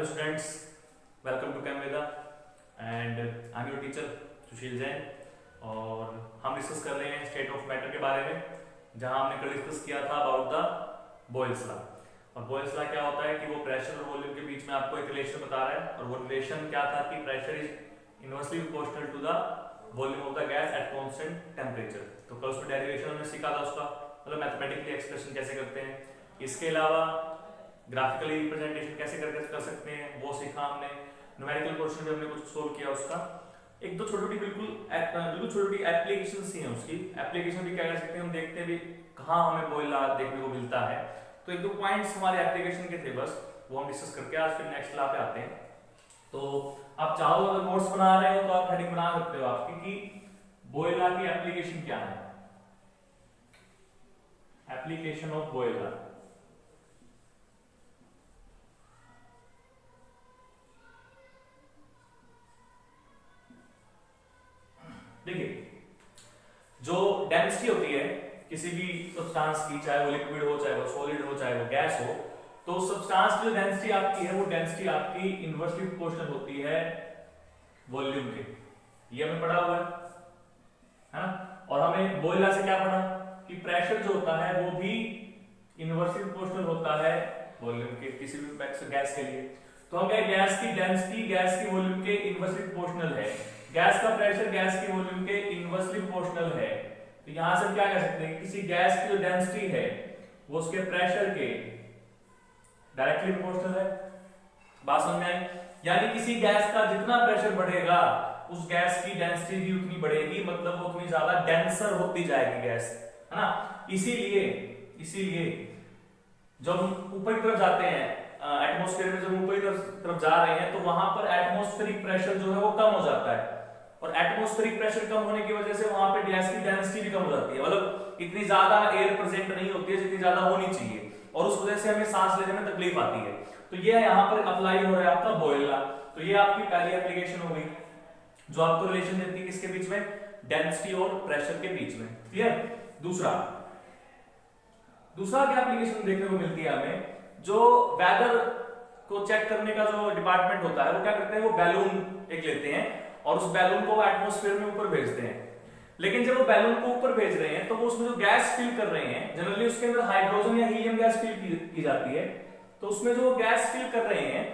Hello students, welcome to Camveda and I'm your teacher Sushil Jain. और हम discuss कर रहे हैं स्टेट ऑफ मैटर के बारे में, जहां हमने कल डिस्कस किया था अबाउट द बॉयल्स लॉ। और बॉयल्स लॉ क्या होता है कि वो प्रेशर और वॉल्यूम के बीच में आपको एक रिलेशन बता रहा है, और वो रिलेशन क्या था कि pressure is inversely proportional to the volume of the gas at constant temperature. तो कल उसमें डेरिवेशन हमने सीखा था उसका, मतलब मैथमेटिकली एक्सप्रेशन कैसे करते हैं। इसके अलावा ग्राफिकली रिप्रेजेंटेशन कैसे कर सकते हैं वो सीखा हमने। न्यूमेरिकल क्वेश्चन भी हमने कुछ सोल्व किया उसका। एक दो छोटी छोटी बिल्कुल छोटी छोटी एप्लीकेशन ही हैं उसकी। एप्लीकेशन भी क्या कर सकते हैं हम, देखते हैं भी कहाँ हमें बॉयल लॉ देखने को मिलता है। तो एक दो पॉइंट्स हमारे एप्लीकेशन के थे, बस वो हम डिस्कस करके आज फिर नेक्स्ट लॉ पे आते हैं। तो आप चाहो अगर नोट्स बना रहे हो तो आप हेडिंग बना सकते हो आपकी कि बॉयल लॉ की एप्लीकेशन क्या है। Application of Boyle law. देखिए, जो डेंसिटी होती है किसी भी सब्सटेंस की, चाहे वो लिक्विड हो, चाहे वो सॉलिड हो, चाहे वो गैस हो, तो सब्सटेंस की जो डेंसिटी आपकी है वो डेंसिटी आपकी इनवर्सली प्रोपोर्शनल होती है वॉल्यूम के। ये हमें पढ़ा हुआ है ना। और हमें बॉयल लॉ से क्या पढ़ा कि प्रेशर जो होता है वो भी इनवर्सली प्रोपोर्शनल होता है वॉल्यूम के, किसी भी गैस के लिए। तो हम कहें गैस की डेंसिटी गैस की वॉल्यूम के इनवर्सली प्रोपोर्शनल है, गैस का प्रेशर गैस की वॉल्यूम के इनवर्सली प्रोपोर्शनल है। तो यहां से क्या कह सकते हैं, किसी गैस की जो डेंसिटी है वो उसके प्रेशर के डायरेक्टली प्रोपोर्शनल है। बात समझ में आई? यानी किसी गैस का जितना प्रेशर बढ़ेगा उस गैस की डेंसिटी भी उतनी बढ़ेगी, मतलब वो उतनी ज्यादा डेंसर होती जाएगी गैस, है ना। इसीलिए जब हम ऊपर की तरफ जाते हैं एटमॉस्फेयर में, जब ऊपर की तरफ जा रहे हैं तो वहां पर एटमॉस्फेरिक प्रेशर जो है वो कम हो जाता है, और एटमॉस्फेरिक प्रेशर कम होने की वजह से वहां पे गैस की डेंसिटी भी कम हो जाती है। मतलब इतनी ज्यादा एयर प्रेजेंट नहीं होती है जितनी ज्यादा होनी चाहिए, और उस वजह से हमें सांस लेने में तकलीफ आती है। तो ये यहाँ पर अप्लाई हो रहा है आपका बॉयल लॉ। तो ये आपकी पहली एप्लीकेशन हो गई जो आपको रिलेशन देती है किसके बीच में, डेंसिटी और प्रेशर के बीच में। क्लियर? दूसरा क्या एप्लीकेशन देखने को मिलती है हमें, जो वेदर को चेक करने का जो डिपार्टमेंट होता है वो क्या करते हैं, वो बैलून एक लेते हैं और उस बैलून को एटमॉस्फेयर में ऊपर भेजते हैं। लेकिन जब वो बैलून को ऊपर भेज रहे हैं तो वो उसमें जो गैस फिल कर रहे हैं, जनरली उसके अंदर हाइड्रोजन या हीलियम गैस फिल की जाती है। तो उसमें जो गैस फिल कर रहे हैं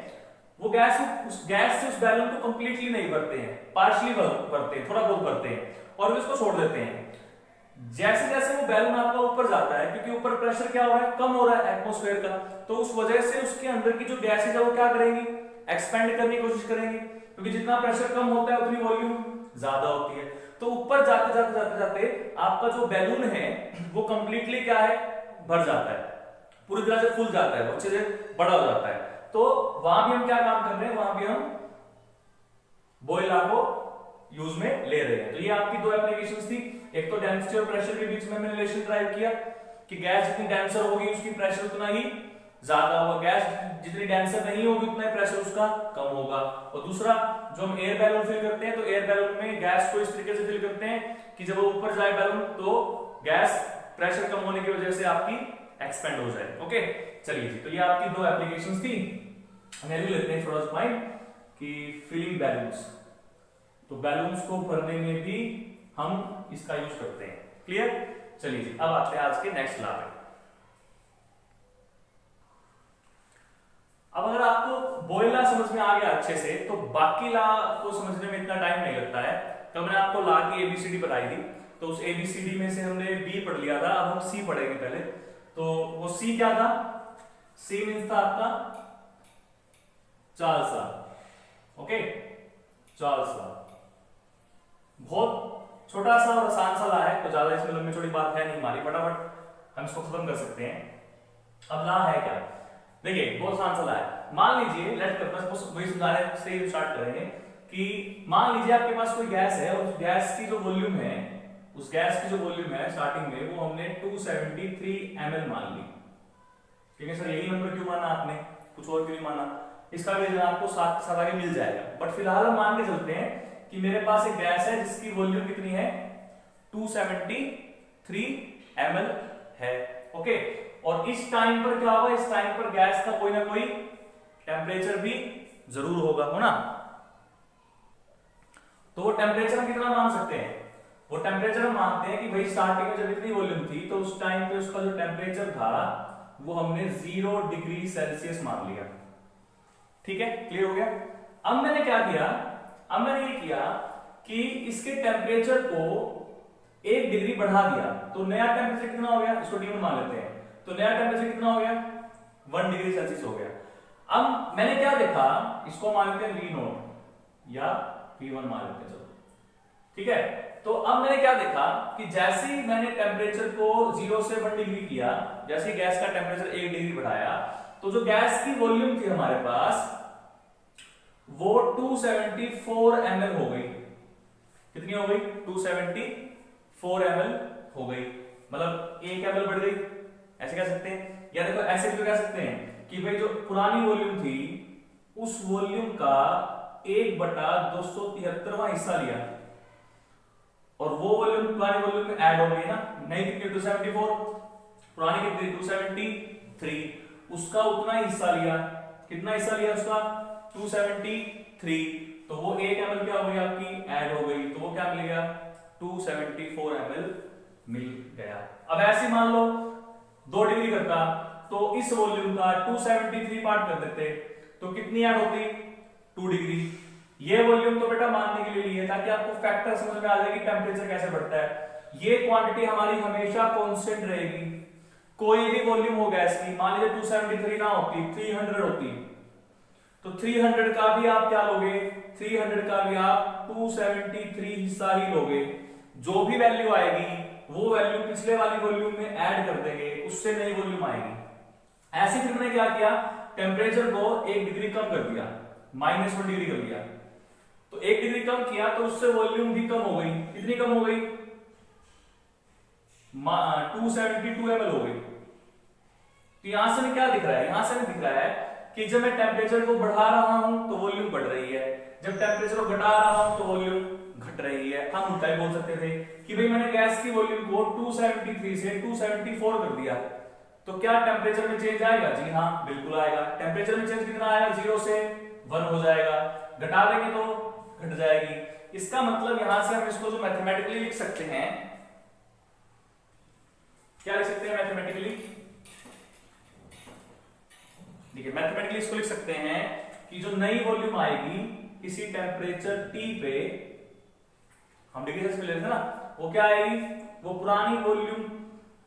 वो गैस उस गैस से उस बैलून को कंप्लीटली नहीं भरते हैं, पार्शियली भरते हैं, थोड़ा बहुत भरते हैं और वे उसको छोड़ देते हैं। जैसे जैसे वो बैलून आपका ऊपर जाता है, क्योंकि ऊपर प्रेशर क्या हो रहा है, कम हो रहा है एटमॉस्फेयर का, तो उस वजह से उसके अंदर की जो गैसेज है वो क्या करेंगी, एक्सपेंड करने की कोशिश करेंगी, क्योंकि जितना प्रेशर कम होता है उतनी वॉल्यूम ज्यादा होती है। तो ऊपर जाते जाते जाते जाते आपका जो बैलून है वो कंप्लीटली क्या है, भर जाता है, पूरी तरह से फूल जाता है, अच्छे से बड़ा हो जाता है। तो वहां भी हम क्या काम कर रहे हैं, वहां भी हम बॉयल लॉ को यूज में ले रहे हैं। तो ये आपकी दो एप्लीकेशंस थी। एक तो डेंसिटी और प्रेशर के बीच में हमने रिलेशन ड्राइव किया कि गैस जितनी डेंसर होगी उसकी प्रेशर उतना ही ज्यादा होगा, गैस जितनी डेंसर नहीं होगी उतना प्रेशर उसका कम होगा। और दूसरा, जो हम एयर बैलून फिल करते हैं तो एयर बैलून में गैस को इस तरीके से फिल करते हैं कि जब वो ऊपर जाए बैलून तो गैस प्रेशर कम होने की वजह से आपकी एक्सपेंड हो जाए। ओके, चलिए जी। तो ये आपकी दो एप्लीकेशंस थी। हम लेते हैं थोड़ा सा पॉइंट कि फिलिंग बैलून्स, तो बैलून्स को भरने में भी हम इसका यूज करते हैं। क्लियर? चलिए जी, अब आते हैं आज के नेक्स्ट लॉ पे। अब अगर आपको बॉयल लॉ समझ में आ गया अच्छे से तो बाकी लॉ को समझने में इतना टाइम नहीं लगता है। कल मैंने आपको लॉ की एबीसीडी बताई थी, तो उस एबीसीडी में से हमने बी पढ़ लिया था, अब हम सी पढ़ेंगे पहले। तो वो सी क्या था, सी मींस था आपका Charles law. Okay, Charles law बहुत छोटा सा और आसान सा लॉ है, तो ज्यादा इसमें लंबी चौड़ी बात है नहीं हमारी, फटाफट हम इसको खत्म कर सकते हैं। अब लॉ है क्या, देखिए बहुत आसान सा लॉ है। मान लीजिए लेट कर वही समझाने से स्टार्ट करेंगे कि मान लीजिए आपके पास कोई गैस है और उस गैस की जो वॉल्यूम है, उस गैस की जो वॉल्यूम है स्टार्टिंग में वो हमने 273 ml मान ली। ठीक है सर, यही नंबर क्यों माना आपने, कुछ और क्यों नहीं माना, इसका भी रीजन आपको साथ आगे मिल जाएगा। बट फिलहाल हम मान के चलते हैं कि मेरे पास एक गैस है जिसकी वॉल्यूम कितनी है, 273 ml है। ओके, और इस टाइम पर क्या होगा, इस टाइम पर गैस का कोई ना कोई टेम्परेचर भी जरूर होगा, हो ना। तो वो टेम्परेचर हम कितना मान सकते हैं, वो टेम्परेचर हम मानते हैं कि भाई स्टार्टिंग में जब इतनी वॉल्यूम थी तो उस टाइम पे उसका जो टेम्परेचर था वो हमने 0 डिग्री सेल्सियस मान लिया। ठीक है, क्लियर हो गया। अब मैंने क्या किया, अब मैंने ये किया कि इसके टेम्परेचर को 1 डिग्री बढ़ा दिया, तो नया टेम्परेचर कितना हो गया, इसको T1 मान लेते हैं, तो नया टेम्परेचर कितना हो गया, 1 डिग्री सेल्सियस हो गया। अब मैंने क्या देखा, इसको मान लेते हैं V0 या V1 मान लेते हैं, चलो ठीक है। तो अब मैंने क्या देखा कि जैसे ही मैंने टेम्परेचर को 0 से 1 डिग्री किया, जैसे ही गैस का टेम्परेचर 1 डिग्री बढ़ाया, तो जो गैस की वॉल्यूम थी हमारे पास वो 274 ml हो गई। कितनी हो गई, 274 ml हो गई, मतलब 1 ml बढ़ गई, ऐसे कह सकते हैं। या देखो ऐसे भी कह सकते हैं कि भाई जो पुरानी वॉल्यूम थी उस वॉल्यूम का 1/273वां हिस्सा लिया, और वो वॉल्यूम पुरानी वॉल्यूम में ऐड हो गई ना, नई कितनी 274, पुरानी कितनी 273, उसका उतना ही हिस्सा लिया। कितना हिस्सा लिया उसका, 273, तो वो 1 ml क्या हो गई आपकी, ऐड हो गई, तो वो क्या मिल गया, 274 ml मिल गया। अब ऐसे मान लो 2 डिग्री करता तो इस वॉल्यूम का 273 पार्ट कर देते तो कितनी ऐड होती, 2 डिग्री। ये वॉल्यूम तो बेटा मानने के लिए ली है ताकि आपको फैक्टर समझ में आ जाए कि टेम्परेचर कैसे बढ़ता है। ये क्वांटिटी हमारी हमेशा कांस्टेंट रहेगी, कोई भी वॉल्यूम हो गैस की, मान लीजिए 273 ना होती, 300 होती, तो 300 का भी आप क्या लोगे, 300 का भी आप 273 हिस्सा ही लोगे। जो भी वैल्यू आएगी वो वैल्यू पिछले वाली वॉल्यूम में ऐड कर देंगे, उससे नई वॉल्यूम आएगी। ऐसे फिर मैंने क्या किया, टेम्परेचर को 1 डिग्री कम कर दिया, -1 डिग्री कर दिया, तो 1 डिग्री कम किया तो उससे वॉल्यूम भी कम हो गई। कितनी कम हो गई, 272 ml हो गई। तो यहां से क्या दिख रहा है, यहां से दिख रहा है कि जब मैं टेम्परेचर को बढ़ा रहा हूं तो वॉल्यूम बढ़ रही है, जब टेम्परेचर को घटा रहा हूं तो वॉल्यूम घट रही है। हम उल्टा ही बोल सकते थे कि भाई मैंने गैस की वॉल्यूम को 273 से 274 कर दिया, तो क्या टेम्परेचर में चेंज आएगा, जी हाँ बिल्कुल आएगा। टेम्परेचर में चेंज कितना आएगा, 0 से 1 हो जाएगा, घटा देंगे तो घट जाएगी। इसका मतलब यहां से हम इसको जो मैथमेटिकली लिख सकते हैं, क्या लिख सकते हैं मैथमेटिकली, देखिए मैथमेटिकली इसको लिख सकते हैं कि जो नई वॉल्यूम आएगी किसी टेम्परेचर T पे, हम डिग्री सेल्सियस में लेते हैं ना, वो क्या आएगी, वो पुरानी वॉल्यूम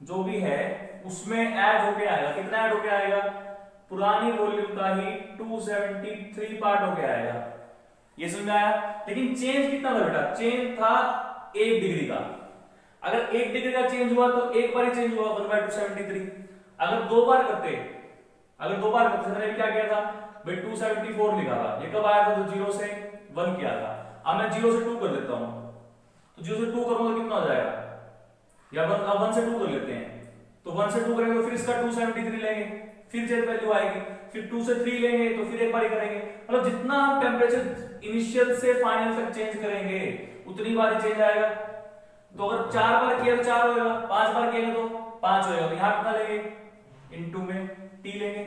जो भी है उसमें ऐड होके आएगा। कितना ऐड होके आएगा, पुरानी वॉल्यूम का ही 273 पार्ट होके आएगा। ये समझ में आया। लेकिन चेंज कितना था बेटा, चेंज था 1 डिग्री का। अगर 1 डिग्री का चेंज हुआ तो एक बार ही चेंज हुआ 1/273। अगर दो बार करते, मैंने क्या किया था भाई 274 लिखा था, ये कब आया था, तो 0 से 1 किया था। अब मैं 0 से 2 कर देता हूं, तो 0 से 2 करूंगा तो कितना हो जाएगा, या 1 से 2 कर लेते हैं, तो 1 से 2 करेंगे तो फिर इसका 273 लेंगे, फिर चेंज वैल्यू आएगी, फिर 2 से 3 लेंगे तो फिर एक बार ही करेंगे। मतलब जितना हम टेम्परेचर इनिशियल से फाइनल तक चेंज करेंगे उतनी बार चेंज आएगा। तो अगर 4 बार किया तो 4 होगा, 5 बार किया तो 5 होगा। तो यहां कितना लेंगे, इनटू में T लेंगे,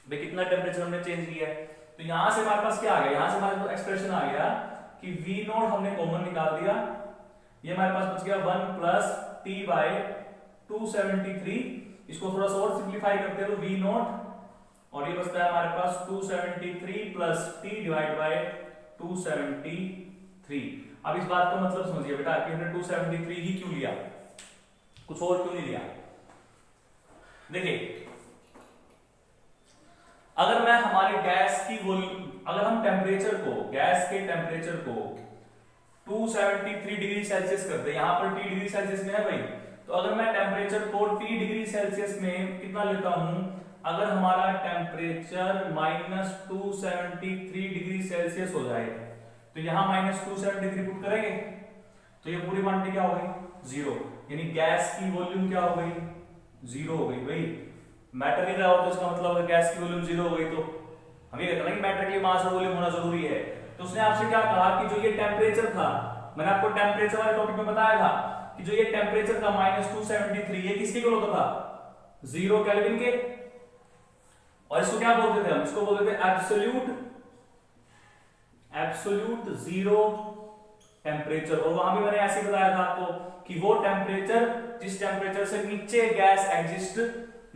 भाई कितना टेम्परेचर हमने चेंज किया है। तो यहां से हमारे पास क्या आ गया, यहां से हमारे पास एक्सप्रेशन आ गया कि V0 हमने कॉमन निकाल दिया, ये हमारे पास बच गया 1 प्लस T/273। इसको थोड़ा सा और सिंप्लीफाई करते हैं तो V0, और ये बचता है हमारे पास 273 प्लस T डिवाइड बाय 273। अब इस बात का मतलब समझिए बेटा कि हमने 273 ही क्यों लिया, कुछ और क्यों नहीं लिया। देखिए अगर मैं हमारे गैस की वॉल्यूम, अगर हम टेम्परेचर को, गैस के टेम्परेचर को 273 डिग्री सेल्सियस कर दे, यहां पर T डिग्री सेल्सियस में है भाई, तो अगर मैं टेम्परेचर को T डिग्री सेल्सियस में कितना लेता हूं, अगर हमारा टेम्परेचर -273 डिग्री सेल्सियस हो जाए तो यहां -273 पुट करेंगे तो ये पूरी क्वांटिटी क्या हो गई, 0, यानी गैस की वॉल्यूम क्या हो गई, 0 हो गई। भाई मैटर नहीं रहा हो तो इसका मतलब गैस की वॉल्यूम 0 हो गई, तो हम ये कहते हैं कि मैटर के लिए मास और वॉल्यूम होना जरूरी है। तो उसने आपसे क्या कहा कि जो ये टेम्परेचर था, मैंने आपको टेम्परेचर वाले टॉपिक में बताया था कि जो ये टेम्परेचर था -273, ये किसके इक्वल होता था, 0 केल्विन के, और इसको क्या बोलते थे हम, इसको बोलते थे एब्सोल्यूट जीरो टेम्परेचर। और वहां भी मैंने ऐसे बताया था आपको कि वो टेम्परेचर जिस टेम्परेचर से नीचे गैस एग्जिस्ट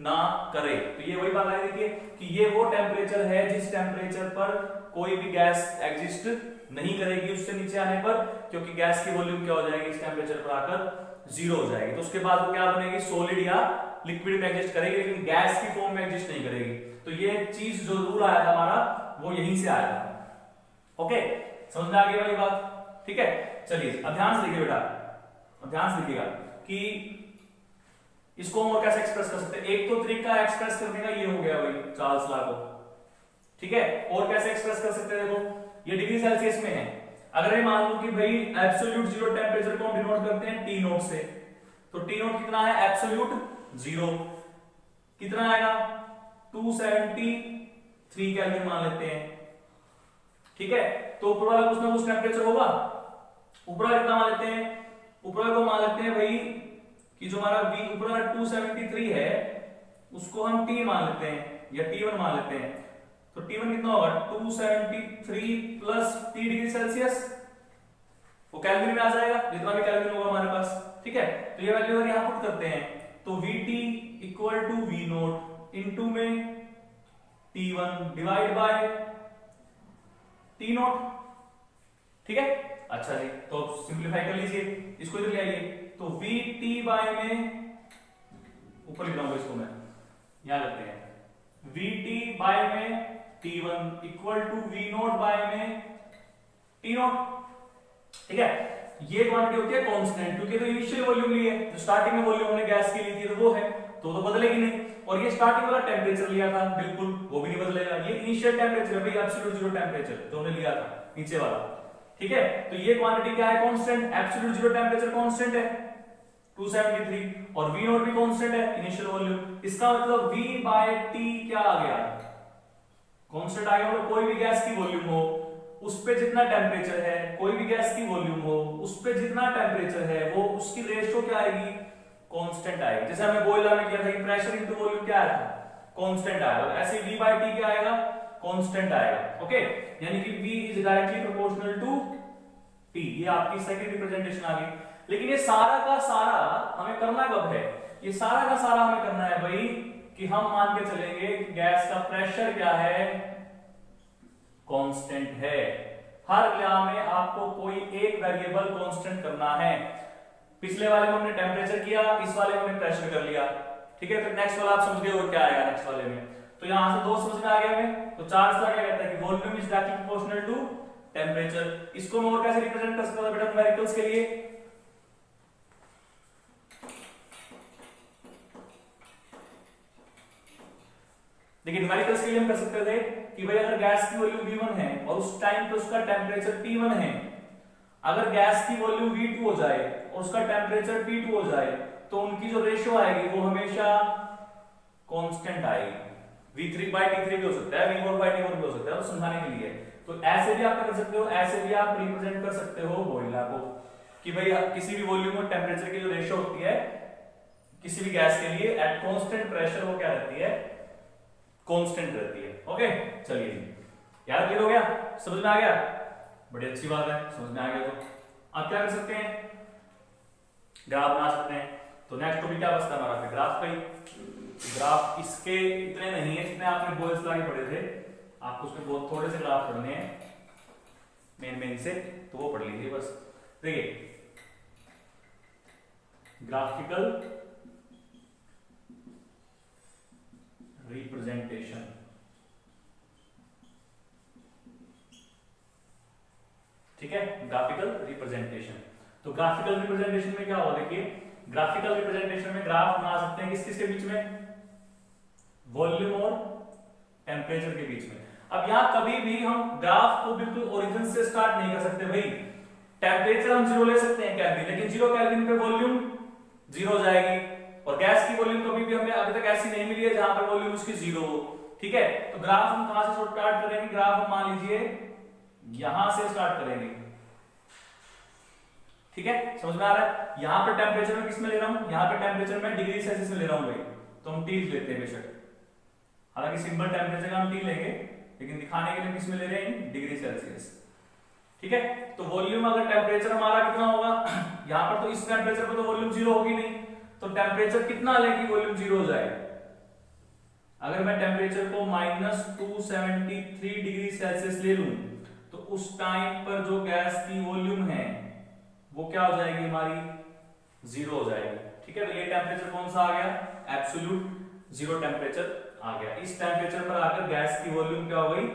ना करे। तो ये वही बात आई देखिए कि ये वो टेम्परेचर है जिस टेम्परेचर पर कोई भी गैस एग्जिस्ट नहीं करेगी उससे नीचे आने पर, क्योंकि गैस की वॉल्यूम क्या हो जाएगी इस टेम्परेचर पर आकर जीरो हो जाएगी। तो उसके बाद वो क्या बनेगी, सॉलिड या लिक्विड में एग्जिस्ट करेगी, लेकिन गैस की फॉर्म में एग्जिस्ट नहीं करेगी। तो ये चीज जो रूल आया था हमारा वो यहीं से आया था। ओके, समझ में आ गई वाली बात? ठीक है, चलिए अब ध्यान से देखिए बेटा, अब ध्यान से देखिएगा कि इसको हम और कैसे एक्सप्रेस कर सकते हैं। एक तो तरीका एक्सप्रेस करने का ये हो गया भाई चार्ल्स लॉ को, ठीक है। और कैसे एक्सप्रेस कर सकते हैं, देखो ये डिग्री सेल्सियस में है। अगर मैं मान लूं कि भाई एब्सोल्यूट जीरो टेम्परेचर को हम डिनोट करते हैं टी नोट से, तो टी नोट कितना है, एब्सोल्यूट जीरो कितना आएगा 273 केल्विन मान लेते हैं, ठीक है। तो ऊपर वाला कुछ ना कुछ टेम्परेचर होगा, ऊपर वाला कितना मान लेते हैं, ऊपर वाले को मान लेते हैं भाई कि जो हमारा V ऊपर वाला 273 है उसको हम T मान लेते हैं या T1 मान लेते हैं। तो T1 कितना होगा 273 प्लस T डिग्री सेल्सियस, वो केल्विन में आ जाएगा जितना भी केल्विन होगा हमारे पास, ठीक है। तो ये वैल्यू अगर यहां पुट करते हैं तो VT equal to V naught into में T1 divide by T naught, ठीक है। अच्छा जी, तो सिंपलीफाई कर लीजिए, इसको इधर ले आइए। तो VT बाय में ऊपर लिख रहा हूं इसको मैं, यहां करते हैं VT बाय में T1 equal to V naught by में T नोट, ठीक है। ये क्वांटिटी होती है कांस्टेंट, क्योंकि तो इनिशियल वॉल्यूम ली है, जो स्टार्टिंग में वॉल्यूम हमने गैस की ली थी तो वो है, तो बदलेगी नहीं। और ये स्टार्टिंग वाला टेम्परेचर लिया था बिल्कुल, वो भी नहीं बदलेगा। ये इनिशियल टेम्परेचर है भाई, एब्सोल्यूट जीरो टेम्परेचर जो हमने लिया था नीचे वाला, ठीक है। तो ये क्वांटिटी क्या है, constant, absolute zero temperature constant है 273 और V नोट भी कांस्टेंट है इनिशियल वॉल्यूम। इसका मतलब V बाय T क्या आ गया, कांस्टेंट आ गया। और कोई भी गैस की वॉल्यूम हो उस पे जितना टेम्परेचर है, कोई भी गैस की वॉल्यूम हो उस पे जितना टेम्परेचर है वो उसकी रेशियो क्या आएगी, कांस्टेंट आएगी। जैसे हमने बॉयलर में किया था कि प्रेशर इनटू वॉल्यूम क्या आया था, कांस्टेंट आएगा। ऐसे V बाय T क्या आएगा, कांस्टेंट आएगा, ओके। यानी कि V is directly proportional to T। ये आपकी सेकंड रिप्रेजेंटेशन आ गई। लेकिन ये सारा का सारा हमें करना कब है, ये सारा का सारा हमें करना है भाई कि हम मान के चलेंगे कि गैस का प्रेशर क्या है, कांस्टेंट है। हर लॉ में आपको कोई एक वेरिएबल कांस्टेंट करना है। पिछले वाले में हमने टेम्परेचर किया, इस वाले में हमने प्रेशर कर लिया, ठीक है। तो नेक्स्ट वाला आप समझ गए और क्या आएगा नेक्स्ट वाले में। तो यहां से दो समझ में आ गया हमें। तो चार्ल्स लॉ क्या कहता है कि volume is directly proportional to temperature. इसको मैं और कैसे रिप्रेजेंट कर सकता हूं बेटा न्यूमेरिकल्स के लिए, देखिए न्यूमेरिकल्स के लिए हम कर सकते थे कि भाई अगर गैस की वॉल्यूम V1 है और उस टाइम पे उसका टेम्परेचर T1 है, अगर गैस की वॉल्यूम V2 हो जाए और उसका टेम्परेचर T2 हो जाए तो उनकी जो रेशियो आएगी वो हमेशा कांस्टेंट आएगी। V3 by T3 भी हो सकता है, V4 by T4 भी हो सकता है, तो समझाने के लिए। तो ऐसे भी आप कर सकते हो, ऐसे भी आप रिप्रेजेंट कर सकते हो बॉयलर को कि भाई किसी भी वॉल्यूम और टेम्परेचर की जो रेशियो होती है किसी भी गैस के लिए एट कांस्टेंट प्रेशर वो क्या रहती है, कांस्टेंट रहती है। ओके, चलिए यार क्लियर हो गया, समझ में आ गया, बड़ी अच्छी बात है, समझ में आ गया। तो आप क्या कर सकते हैं, ग्राफ बना सकते हैं। तो नेक्स्ट टॉपिक क्या बचता है हमारा, ग्राफ का ही। ग्राफ इसके इतने नहीं है जितने आपने बॉयल्स लॉ के पढ़े थे, आपको उसमें बहुत थोड़े से ग्राफ पढ़ने हैं मेन से, तो वो पढ़ लीजिए बस। देखिए ग्राफिकल रिप्रेजेंटेशन, ठीक है, ग्राफिकल रिप्रेजेंटेशन। तो ग्राफिकल रिप्रेजेंटेशन में क्या होगा, देखिए ग्राफिकल रिप्रेजेंटेशन में ग्राफ बना सकते हैं किस किस के बीच में, वॉल्यूम और टेम्परेचर के बीच में। अब यहां कभी भी हम ग्राफ को बिल्कुल ओरिजिन से स्टार्ट नहीं कर सकते भाई। टेम्परेचर हम जीरो ले सकते हैं केल्विन, लेकिन जीरो केल्विन पे वॉल्यूम जीरो हो जाएगी। और गैस की वॉल्यूम कभी भी हमें अभी तक ऐसी नहीं मिली है जहां पर वॉल्यूम उसकी जीरो हो, ठीक है। तो ग्राफ हम कहां से स्टार्ट करेंगे, ग्राफ हम मान लीजिए यहां से स्टार्ट करेंगे, ठीक है, समझ में आ रहा है। यहां पर टेम्परेचर में किस में ले रहा हूं, यहां पर टेम्परेचर में डिग्री सेल्सियस में ले रहा हूं भाई, तो हम T लेते हैं बेशक, हालांकि सिंपल टेम्परेचर का हम टी लेंगे, लेकिन दिखाने के लिए किस में ले रहे हैं, डिग्री सेल्सियस। ठीक है, तो वॉल्यूम अगर टेम्परेचर हमारा कितना होगा, यहां पर तो इस टेम्परेचर पर तो वॉल्यूम जीरो होगी नहीं, तो टेम्परेचर कितना लें कि वॉल्यूम जीरो हो जाए। अगर मैं टेम्परेचर को -273 डिग्री सेल्सियस ले लूं तो उस टाइम पर जो गैस की वॉल्यूम है वो क्या हो जाएगी, हमारी जीरो हो जाएगी। ठीक है, तो ये टेम्परेचर कौन सा आ गया, एब्सोल्यूट जीरो टेम्परेचर आ गया। इस टेम्परेचर पर आकर गैस की वॉल्यूम क्या हो गई,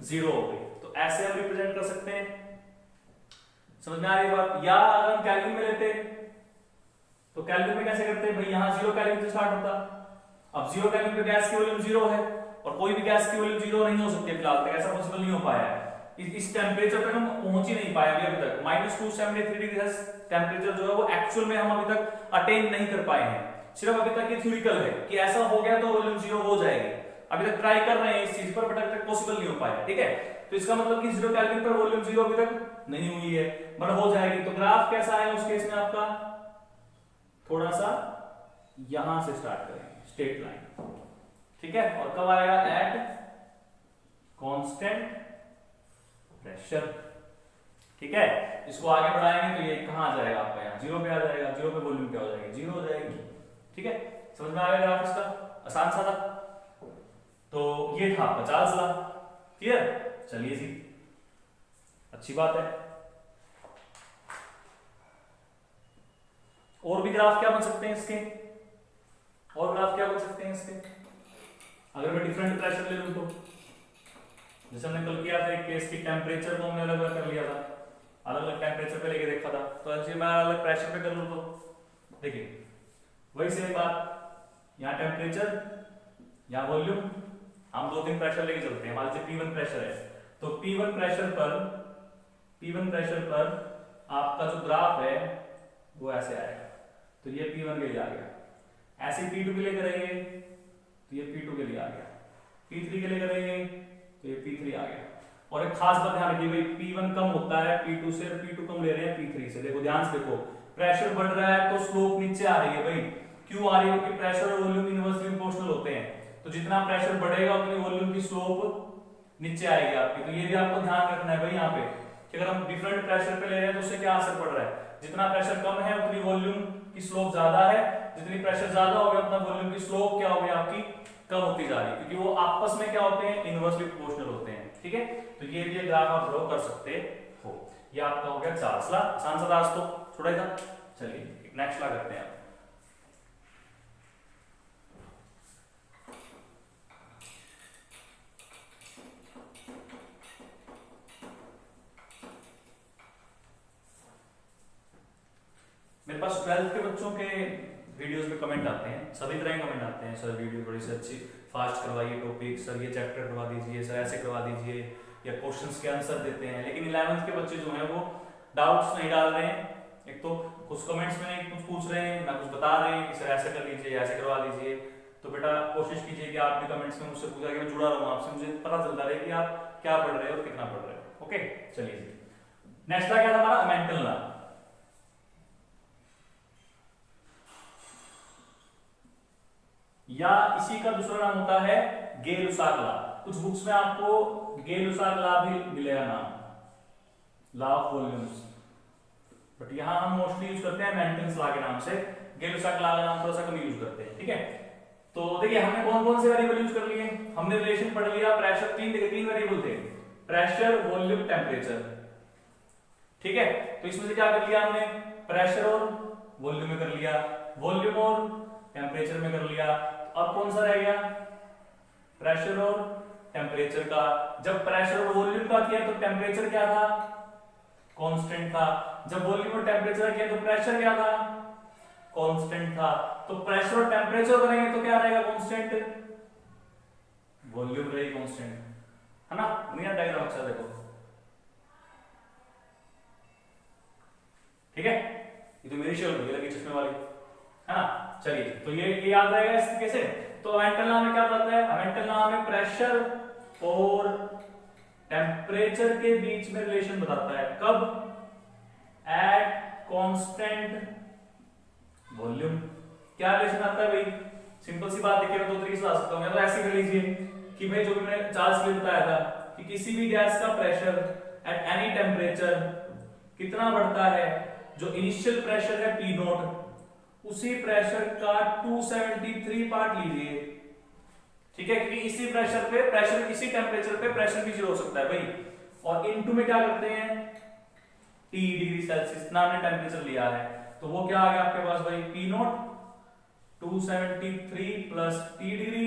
जीरो हो गई। तो ऐसे हम रिप्रेजेंट कर सकते हैं, समझ में आ रही बात। या अगर हम केल्विन में लेते तो केल्विन में कैसे करते हैं भाई, यहां 0 केल्विन से स्टार्ट होता। अब 0 केल्विन पे गैस की वॉल्यूम 0 है, और कोई भी गैस की वॉल्यूम 0 नहीं हो सकती फिलहाल तक, ऐसा पॉसिबल नहीं हो पाया है। इस टेम्परेचर तक हम पहुंच ही नहीं पाए अभी तक। -273 डिग्री टेम्परेचर जो है वो एक्चुअल में हम अभी तक अटेन नहीं कर पाए हैं, सिर्फ अभी तक ये थ्योरिटिकल है कि ऐसा हो गया तो वॉल्यूम 0 हो जाएगी। अभी तक ट्राई कर रहे हैं इस चीज पर, बट अभी तक पॉसिबल नहीं हो पाया। ठीक है, तो इसका मतलब कि 0 केल्विन पर वॉल्यूम 0 अभी तक नहीं हुई है, बट हो जाएगी। तो ग्राफ कैसा है उस केस में आपका, थोड़ा सा यहां से स्टार्ट करेंगे, स्ट्रेट लाइन। ठीक है, और कब आएगा, एट कांस्टेंट प्रेशर। ठीक है, इसको आगे बढ़ाएंगे तो ये कहां आ जाएगा आपका, यहाँ 0 पे आ जाएगा। 0 पे वॉल्यूम क्या हो जाएगी, 0 हो जाएगी। ठीक है, समझ में आ गया ग्राफ इसका, आसान सा था। तो ये था आपका चार्ल्स लॉ। क्लियर, चलिए जी, अच्छी बात है। और भी ग्राफ क्या बन सकते हैं इसके, और ग्राफ क्या बन सकते हैं इसके, अगर मैं डिफरेंट प्रेशर ले लूं तो, जैसे हमने कल किया था एक केस की टेम्परेचर को हमने अलग अलग कर लिया था, अलग अलग टेम्परेचर पे लेके देखा था। तो ऐसे मैं अलग प्रेशर पे कर लूं तो देखिए वही सेम बात, यहाँ टेम्परेचर, यहाँ वॉल्यूम, हम 2-3 प्रेशर लेके चलते हैं। मान लीजिए P1 प्रेशर है, तो P1 प्रेशर पर आपका जो ग्राफ है वो ऐसे आएगा। तो ये P1 के लिए आ गया, ऐसे P2 के लिए करेंगे तो ये P2 के लिए आ गया, P3 के लिए करेंगे तो ये P3 आ गया। और एक खास बात ध्यान रखिए भाई, P1 कम होता है P2 से, और P2 कम ले रहे हैं P3 से। देखो ध्यान से देखो, प्रेशर बढ़ रहा है तो स्लोप नीचे आ रही है भाई। क्यों आ रही है, क्योंकि प्रेशर और वॉल्यूम इनवर्सली प्रोपोर्शनल होते हैं। तो जितना प्रेशर बढ़ेगा उतनी वॉल्यूम की स्लोप नीचे आएगी आपकी। तो ये भी आपको ध्यान रखना है भाई यहाँ पे, कि अगर हम डिफरेंट प्रेशर पे ले रहे हैं तो उससे क्या असर पड़ रहा है। जितना प्रेशर कम है उतनी वॉल्यूम की स्लोप ज्यादा है, जितनी प्रेशर ज्यादा हो गया उतना वॉल्यूम की स्लोप क्या हो गई आपकी, कम होती जा रही है, क्योंकि वो आपस में क्या होते हैं, इनवर्सली प्रोपोर्शनल होते हैं। ठीक है, तो ये भी ग्राफ आप ड्रॉ कर सकते हो। ये आपका हो गया चार्ल्स लॉ, आसान सा था तो थोड़ा ही था। चलिए नेक्स्ट लॉ करते हैं। मेरे पास 12th के बच्चों के वीडियोस में कमेंट आते हैं, सभी तरह के कमेंट आते हैं, सर वीडियो थोड़ी सी अच्छी फास्ट करवाइए टॉपिक, सर ये चैप्टर करवा दीजिए, सर ऐसे करवा दीजिए, या क्वेश्चंस के आंसर देते हैं। लेकिन 11th के बच्चे जो हैं वो डाउट्स नहीं डाल रहे हैं। एक तो कुछ कमेंट्स में नहीं कुछ पूछ रहे हैं, ना कुछ बता रहे हैं कि सर ऐसे कर लीजिए, ऐसे करवा लीजिए। तो बेटा कोशिश कीजिए कि आप भी कमेंट्स में मुझसे पूछा कि मैं जुड़ा रहूँ आपसे, मुझे पता चलता रहे कि आप क्या पढ़ रहे हो और कितना पढ़ रहे हो। ओके, चलिए नेक्स्ट लॉ क्या था हमारा, मेंटल लॉ। या इसी का दूसरा नाम होता है गे-लुसाक लॉ। कुछ बुक्स में आपको गे-लुसाक लॉ भी मिलेगा नाम, लॉ ऑफ वॉल्यूम्स, बट यहां हम मोस्टली यूज करते हैं मेंटन्स लॉ के नाम से। गे-लुसाक लॉ का नाम थोड़ा सा कम यूज करते हैं। ठीक है, तो देखिए हमने कौन कौन से वेरिएबल यूज कर लिए, हमने रिलेशन पढ़ लिया प्रेशर, तीन वेरिएबल थे, प्रेशर, वॉल्यूम, टेम्परेचर। ठीक है, तो इसमें से क्या कर लिया हमने, प्रेशर और वॉल्यूम में कर लिया, वॉल्यूम और टेम्परेचर में कर लिया। अब कौन सा रह गया, प्रेशर और टेम्परेचर का। जब प्रेशर और वॉल्यूम का किया तो टेम्परेचर क्या था, कांस्टेंट था। जब वॉल्यूम और टेम्परेचर किया तो प्रेशर क्या था, कांस्टेंट था। तो प्रेशर और टेम्परेचर करेंगे तो क्या रहेगा कांस्टेंट, वॉल्यूम रहेगी कांस्टेंट, है ना। मेरा डायग्राम अच्छा देखो, ठीक है, ये तो मेरी शर्ट लगी चश्मे वाली, है ना। चलिए, तो ये याद रहेगा इस तरीके से। तो मेंटल लॉ में क्या बताता है, मेंटल लॉ में प्रेशर और टेम्परेचर के बीच में रिलेशन बताता है। कब, एट कांस्टेंट वॉल्यूम। क्या रिलेशन आता है भाई, सिंपल सी बात देखिए, मैं दो तरीके से ला सकता हूं। तो ऐसे कर लीजिए कि भाई जो भी मैंने चार्ल्स लिए बताया था कि किसी भी गैस का प्रेशर एट एनी टेम्परेचर कितना बढ़ता है, जो इनिशियल प्रेशर है P नॉट, उसी प्रेशर का 273 पार्ट लीजिए, ठीक है, क्योंकि इसी प्रेशर पे प्रेशर, इसी टेम्परेचर पे प्रेशर भी जीरो हो सकता है भाई। और इनटू में क्या करते हैं, T डिग्री सेल्सियस इतना हमने टेम्परेचर लिया है, तो वो क्या आ गया आपके पास भाई, P not 273 plus T degree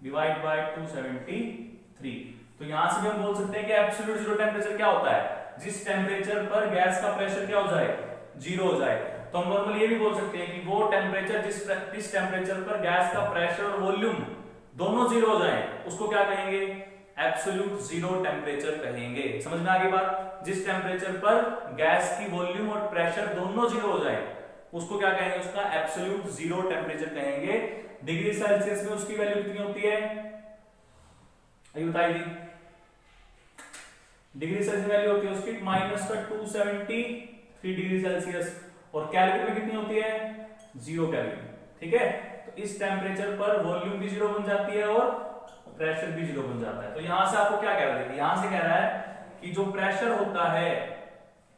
divide by 273। तो यहां से भी हम बोल सकते हैं कि एब्सोल्यूट जीरो टेम्परेचर क्या होता है, जिस टेम्परेचर पर गैस का प्रेशर क्या हो जाए, जीरो हो जाए। तो हम नॉर्मली ये भी बोल सकते हैं कि वो टेम्परेचर जिस टेम्परेचर पर गैस का प्रेशर और वॉल्यूम दोनों जीरो हो जाए, उसको क्या कहेंगे, एब्सोल्यूट जीरो टेम्परेचर कहेंगे। समझ में आ गई बात, जिस टेम्परेचर पर गैस की वॉल्यूम और प्रेशर दोनों जीरो हो जाए, उसको क्या कहेंगे, उसका एब्सोल्यूट जीरो टेम्परेचर कहेंगे। डिग्री सेल्सियस में उसकी वैल्यू कितनी होती है, अभी बताइए, डिग्री सेल्सियस वैल्यू होती है उसकी -273 डिग्री सेल्सियस, और केल्विन में कितनी होती है, 0 केल्विन। ठीक है, तो इस टेम्परेचर पर वॉल्यूम भी जीरो बन जाती है और प्रेशर भी जीरो बन जाता है। तो यहां से आपको क्या कह रहा है, यहां से कह रहा है कि जो प्रेशर होता है,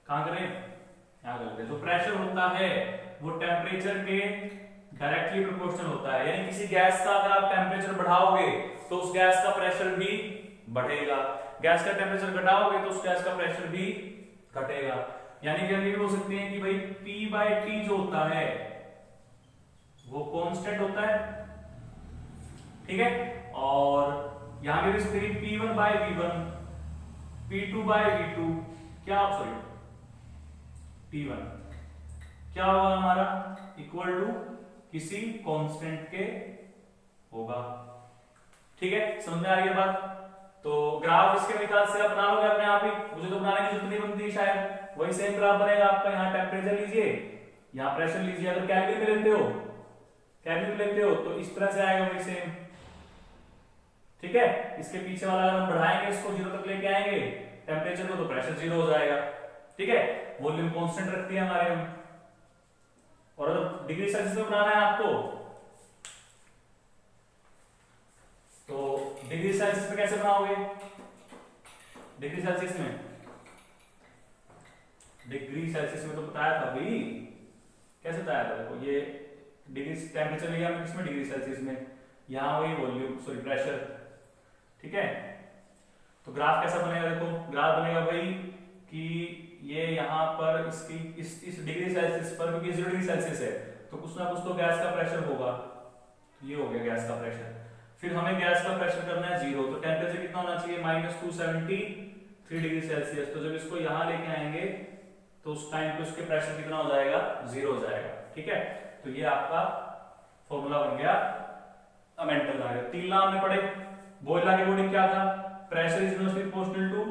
कहां करें, यहां करते हैं, जो प्रेशर होता है वो टेम्परेचर के डायरेक्टली प्रोपोर्शनल होता है। यानी किसी गैस का अगर आप टेम्परेचर बढ़ाओगे तो उस गैस का प्रेशर भी बढ़ेगा, गैस का टेम्परेचर घटाओगे तो उस गैस का प्रेशर भी घटेगा। यानी कि हम ये भी बोल सकते हैं कि भाई P/T जो होता है वो कांस्टेंट होता है, ठीक है, और यहां पे भी स्थिति P1/V1 P2/V2 क्या, सॉरी P1 क्या होगा हमारा, इक्वल टू किसी कांस्टेंट के होगा। ठीक है, समझ में आ रही है बात। तो ग्राफ इसके निकाल से आप बना लोगे अपने आप ही, मुझे तो बनाने की जरूरत नहीं बनती शायद, वही सेम ग्राफ बनेगा आपका। यहाँ टेम्परेचर लीजिए, यहाँ प्रेशर लीजिए, अगर केल्विन में लेते हो, केल्विन में लेते हो तो इस तरह से आएगा वही सेम। ठीक है, इसके पीछे वाला अगर हम बढ़ाएंगे, इसको जीरो तक लेके आएंगे टेम्परेचर को, तो प्रेशर जीरो हो जाएगा। ठीक है, वॉल्यूम कांस्टेंट रखती है हमारे हम। और अगर डिग्री सेल्सियस में बनाना है आपको, तो डिग्री सेल्सियस में कैसे बनाओगे, डिग्री सेल्सियस में तो बताया था भाई, कैसे बताया था, देखो ये डिग्री टेम्परेचर लिया हमने किसमें, डिग्री सेल्सियस में, यहां वही वॉल्यूम, सॉरी प्रेशर। ठीक है, तो ग्राफ कैसा बनेगा, देखो ग्राफ बनेगा भाई कि ये यहां पर इसकी इस डिग्री सेल्सियस पर, क्योंकि 0 डिग्री सेल्सियस है तो कुछ ना कुछ तो गैस का प्रेशर होगा, तो ये हो गया गैस का प्रेशर। फिर हमें गैस का प्रेशर करना है 0, तो टेम्परेचर कितना होना चाहिए, -273 डिग्री सेल्सियस। तो जब इसको यहां लेके आएंगे तो उस टाइम पे उसके प्रेशर कितना हो जाएगा, 0 हो जाएगा। ठीक है, तो ये आपका फॉर्मूला बन गया अमेंटल लॉ का। 3 लॉ हमने पढ़े। बोयल लॉ के अकॉर्डिंग क्या था, pressure is inversely proportional to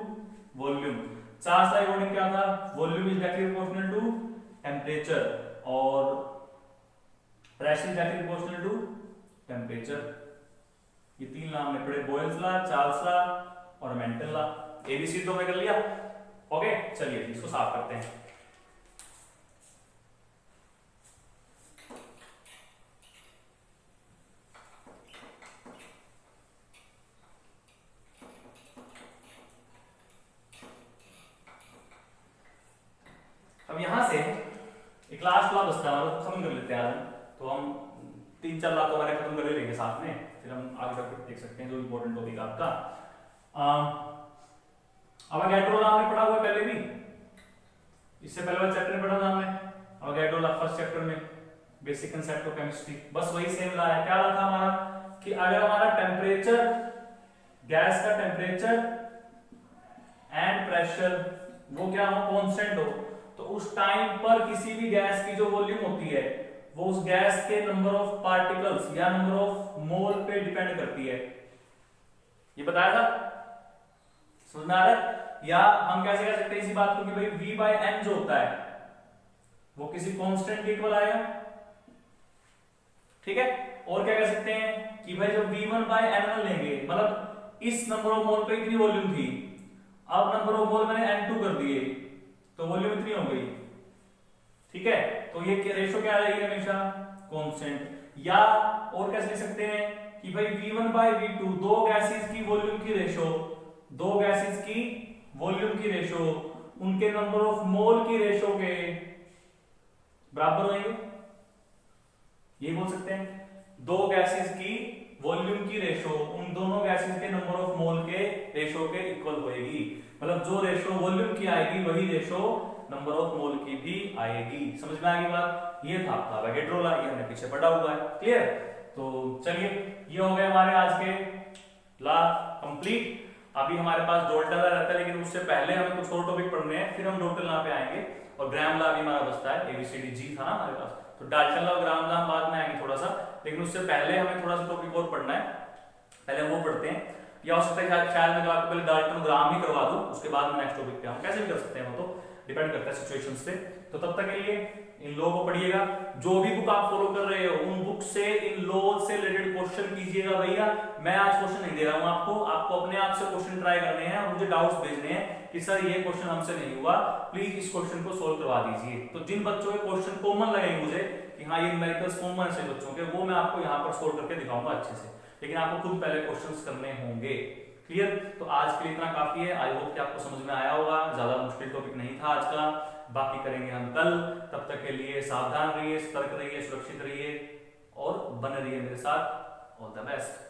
volume. Charles law के अकॉर्डिंग क्या था, volume is directly proportional to temperature, और pressure is directly proportional to temperature. ये 3 लॉ हमने पढ़े, बोयल्स लॉ, चार्ल्स लॉ और अमेंटल लॉ। एबीसी तो हमने कर लिया। ओके, चलिए इसको साफ करते हैं। अब यहां से एक लास्ट लॉ बचता है, मतलब खत्म कर लेते हैं आज। तो हम 3-4 लॉ तो हमारे खत्म कर लेंगे साथ में, फिर हम आगे तक देख सकते हैं जो इंपॉर्टेंट टॉपिक आपका। अवोगाड्रो लॉ हमने पढ़ा हुआ पहले भी, इससे पहले वाले चैप्टर में पढ़ा था हमने अवोगाड्रो लॉ, फर्स्ट चैप्टर में, बेसिक कांसेप्ट ऑफ केमिस्ट्री। बस वही सेम लॉ है। क्या लॉ था हमारा कि अगर हमारा टेम्परेचर, गैस का टेम्परेचर एंड प्रेशर वो क्या हो, कांस्टेंट हो, तो उस टाइम पर किसी भी गैस की जो वॉल्यूम होती है वो उस गैस के नंबर ऑफ पार्टिकल्स या नंबर ऑफ मोल पे डिपेंड करती है। ये बताया था, समझ में आ रहा है। या हम कैसे कह सकते हैं इसी बात को कि भाई V/N जो होता है वो किसी कांस्टेंट के इक्वल आएगा। ठीक है, और क्या कह सकते हैं कि भाई जब V1/N1 लेंगे, मतलब इस नंबर ऑफ मोल पे इतनी वॉल्यूम थी, अब नंबर ऑफ मोल मैंने N2 कर दिए तो वॉल्यूम इतनी हो गई। ठीक है, तो ये रेशो क्या आ जाएगी हमेशा, कांस्टेंट। या और कैसे लिख सकते हैं कि भाई V1 by V2 दो गैसेस की वॉल्यूम की रेशो, दो गैसेस की वॉल्यूम की रेशो उनके नंबर ऑफ मोल की रेशो के बराबर होंगे, ये बोल सकते हैं। दो गैसेस की वॉल्यूम की रेशो उन दोनों गैसेस के नंबर ऑफ मोल के रेशो के इक्वल होएगी। मतलब जो रेशो वॉल्यूम की आएगी वही रेशो नंबर ऑफ मोल की भी आएगी। समझ में आ गई बात? ये था आपका एवोगैड्रो लॉ, ये हमने पीछे पढ़ा हुआ है। क्लियर? तो चलिए ये हो गए हमारे आज के लॉ कंप्लीट। अभी हमारे पास डाल्टन लॉ रहता है, लेकिन उससे पहले हमें कुछ और टॉपिक पढ़ने हैं, फिर हम डाल्टन लॉ पे आएंगे। और ग्राम लॉ भी हमारा बचता है, ABCD G था ना हमारे पास, तो डाल्टन लॉ और ग्राम लॉ बाद में आएंगे थोड़ा सा, लेकिन उससे पहले हमें थोड़ा सा टॉपिक और पढ़ना है, पहले वो पढ़ते हैं। या हो सकता है शायद मैं आपको पहले डाल्टन ग्राम ही करवा दूं, उसके बाद में नेक्स्ट टॉपिक पे हम कैसे भी कर सकते हैं, वो तो डिपेंड करता है सिचुएशंस पे। तो तब तक के लिए इन लॉ को पढ़िएगा, जो भी बुक आप फॉलो कर रहे हो उन बुक से इन लॉ से रिलेटेड क्वेश्चन कीजिएगा भैया। मैं आज क्वेश्चन नहीं दे रहा हूं आपको, आपको अपने आप से क्वेश्चन ट्राई करने हैं और मुझे डाउट्स भेजने हैं कि सर ये क्वेश्चन हमसे नहीं हुआ, प्लीज इस क्वेश्चन को सोल्व करवा दीजिए। तो जिन बच्चों के क्वेश्चन कॉमन लगेंगे मुझे कि हाँ ये न्यूमेरिकल्स कॉमन से बच्चों के, वो मैं आपको यहाँ पर सोल्व करके दिखाऊंगा अच्छे से, लेकिन आपको खुद पहले क्वेश्चंस करने होंगे। क्लियर? तो आज के लिए इतना काफी है। आई होप कि आपको समझ में आया होगा, ज्यादा मुश्किल टॉपिक नहीं था आज का। बाकी करेंगे हम कल, तब तक के लिए सावधान रहिए, सतर्क रहिए, सुरक्षित रहिए और बने रहिए मेरे साथ। All the best.